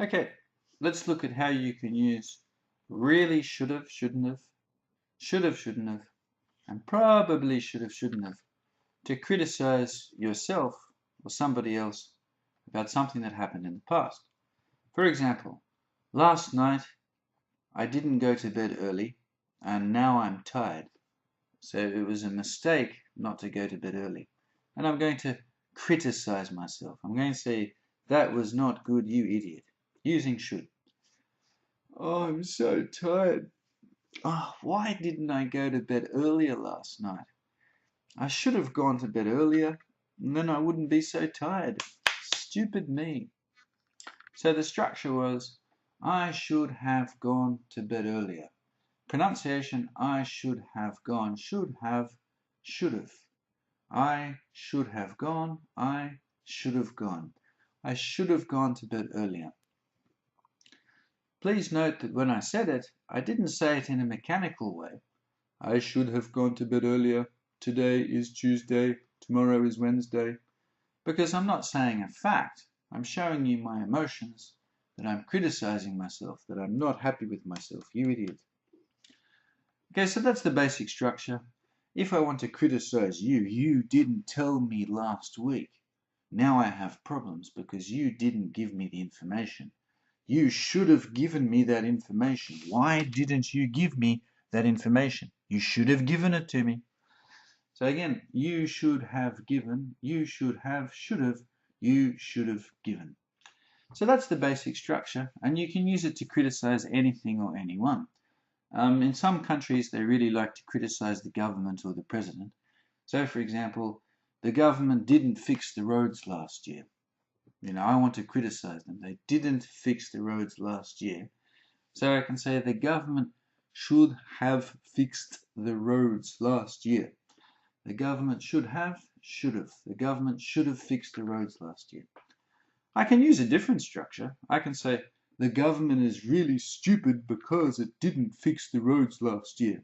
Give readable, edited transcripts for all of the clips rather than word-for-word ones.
Okay, let's look at how you can use really should have, shouldn't have, shouldn't have, and probably should have, shouldn't have to criticize yourself or somebody else about something that happened in the past. For example, last night I didn't go to bed early and now I'm tired. So it was a mistake not to go to bed early. And I'm going to criticize myself. I'm going to say, that was not good, you idiot. Using should. Oh, I'm so tired. Oh, why didn't I go to bed earlier last night? I should have gone to bed earlier, and then I wouldn't be so tired. Stupid me. So the structure was, I should have gone to bed earlier. Pronunciation, I should have gone. Should have, should have. I should have gone. I should have gone. I should have gone to bed earlier. Please note that when I said it, I didn't say it in a mechanical way. I should have gone to bed earlier. Today is Tuesday. Tomorrow is Wednesday. Because I'm not saying a fact. I'm showing you my emotions, that I'm criticizing myself, that I'm not happy with myself. You idiot. Okay, so that's the basic structure. If I want to criticize you, you didn't tell me last week. Now I have problems because you didn't give me the information. You should have given me that information. Why didn't you give me that information? You should have given it to me. So again, you should have given, you should have, you should have given. So that's the basic structure, and you can use it to criticize anything or anyone. In some countries, they really like to criticize the government or the president. So, for example, the government didn't fix the roads last year. I want to criticize them. They didn't fix the roads last year. So I can say the government should have fixed the roads last year. The government should have. The government should have fixed the roads last year. I can use a different structure. I can say, the government is really stupid because it didn't fix the roads last year.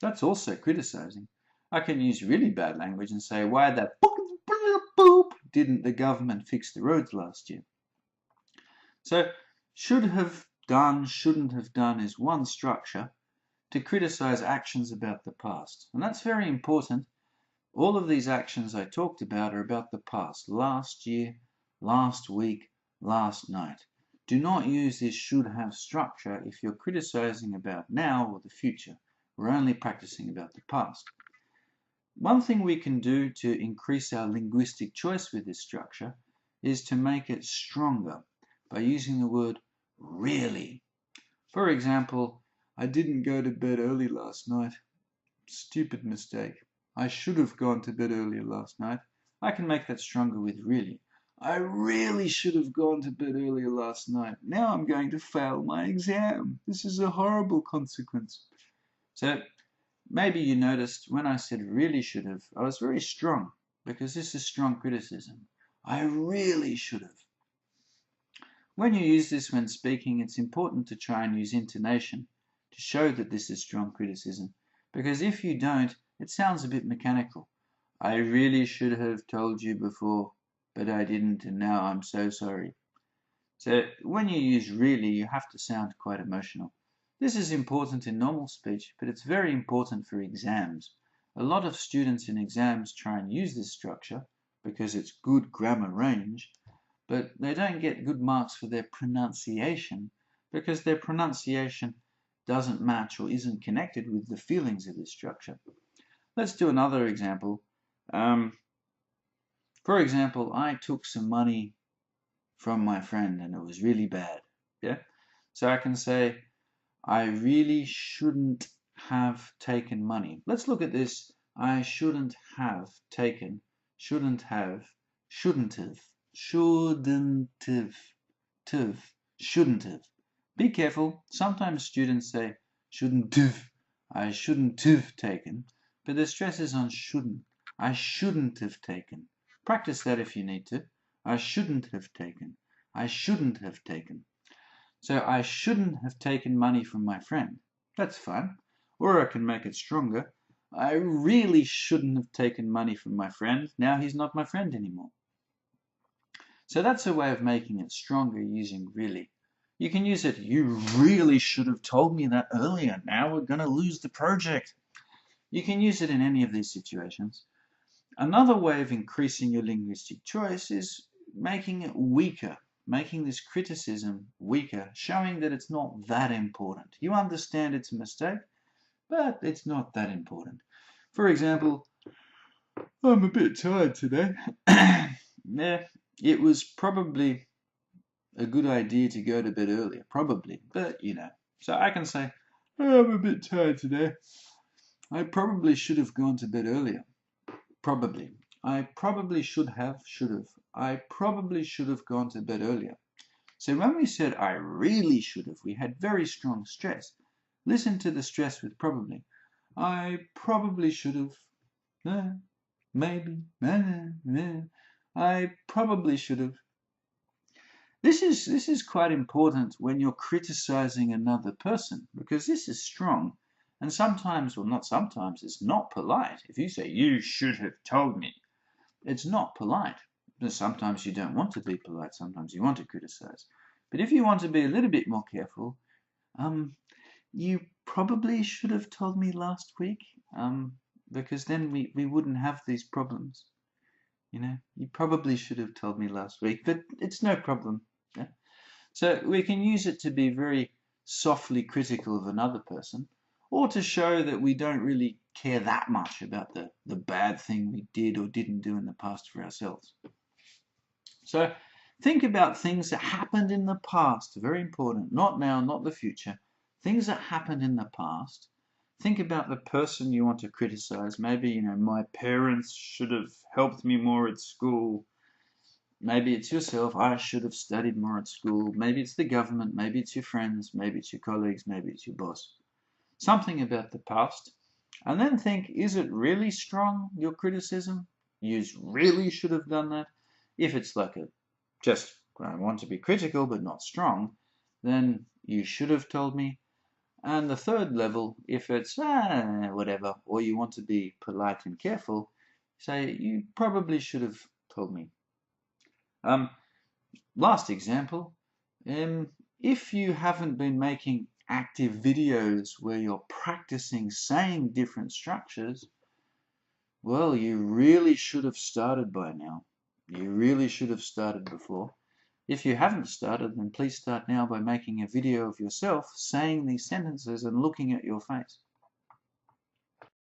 That's also criticizing. I can use really bad language and say, why the boop didn't the government fix the roads last year? So, should have done, shouldn't have done is one structure to criticize actions about the past. And that's very important. All of these actions I talked about are about the past. Last year, last week, last night. Do not use this should have structure if you're criticizing about now or the future. We're only practicing about the past. One thing we can do to increase our linguistic choice with this structure is to make it stronger by using the word really. For example, I didn't go to bed early last night. Stupid mistake. I should have gone to bed earlier last night. I can make that stronger with really. I really should have gone to bed earlier last night. Now I'm going to fail my exam. This is a horrible consequence. So maybe you noticed when I said really should have, I was very strong because this is strong criticism. I really should have. When you use this when speaking, it's important to try and use intonation to show that this is strong criticism, because if you don't, it sounds a bit mechanical. I really should have told you before, but I didn't, and now I'm so sorry. So when you use really, you have to sound quite emotional. This is important in normal speech, but it's very important for exams. A lot of students in exams try and use this structure because it's good grammar range, but they don't get good marks for their pronunciation because their pronunciation doesn't match or isn't connected with the feelings of this structure. Let's do another example. For example, I took some money from my friend and it was really bad. Yeah? So I can say, I really shouldn't have taken money. Let's look at this. I shouldn't have taken, shouldn't have, shouldn't have, shouldn't have. Be careful. Sometimes students say shouldn't have. I shouldn't have taken, but the stress is on shouldn't. I shouldn't have taken. Practice that if you need to. I shouldn't have taken. I shouldn't have taken. So I shouldn't have taken money from my friend. That's fine. Or I can make it stronger. I really shouldn't have taken money from my friend. Now he's not my friend anymore. So that's a way of making it stronger using really. You can use it, you really should have told me that earlier. Now we're going to lose the project. You can use it in any of these situations. Another way of increasing your linguistic choice is making it weaker, making this criticism weaker, showing that it's not that important. You understand it's a mistake, but it's not that important. For example, I'm a bit tired today. Yeah, it was probably a good idea to go to bed earlier, probably, but So I can say, I'm a bit tired today. I probably should have gone to bed earlier. Probably. I probably should have. I probably should have gone to bed earlier. So when we said I really should have, we had very strong stress. Listen to the stress with probably. I probably should have. Maybe. I probably should have. This is quite important when you're criticizing another person, because this is strong. And sometimes, well, not sometimes, it's not polite. If you say, you should have told me, it's not polite. Sometimes you don't want to be polite, sometimes you want to criticize. But if you want to be a little bit more careful, you probably should have told me last week, because then we wouldn't have these problems. You probably should have told me last week, but it's no problem. Yeah? So we can use it to be very softly critical of another person, or to show that we don't really care that much about the bad thing we did or didn't do in the past for ourselves. So think about things that happened in the past, very important, not now, not the future, things that happened in the past. Think about the person you want to criticize. Maybe, my parents should have helped me more at school. Maybe it's yourself. I should have studied more at school. Maybe it's the government. Maybe it's your friends. Maybe it's your colleagues. Maybe it's your boss. Something about the past. And then think, is it really strong, your criticism? You really should have done that? If it's like I want to be critical but not strong, then you should have told me. And the third level, if it's whatever, or you want to be polite and careful, say, you probably should have told me. Last example, if you haven't been making active videos where you're practicing saying different structures, well, you really should have started by now. You really should have started before. If you haven't started, then please start now by making a video of yourself saying these sentences and looking at your face.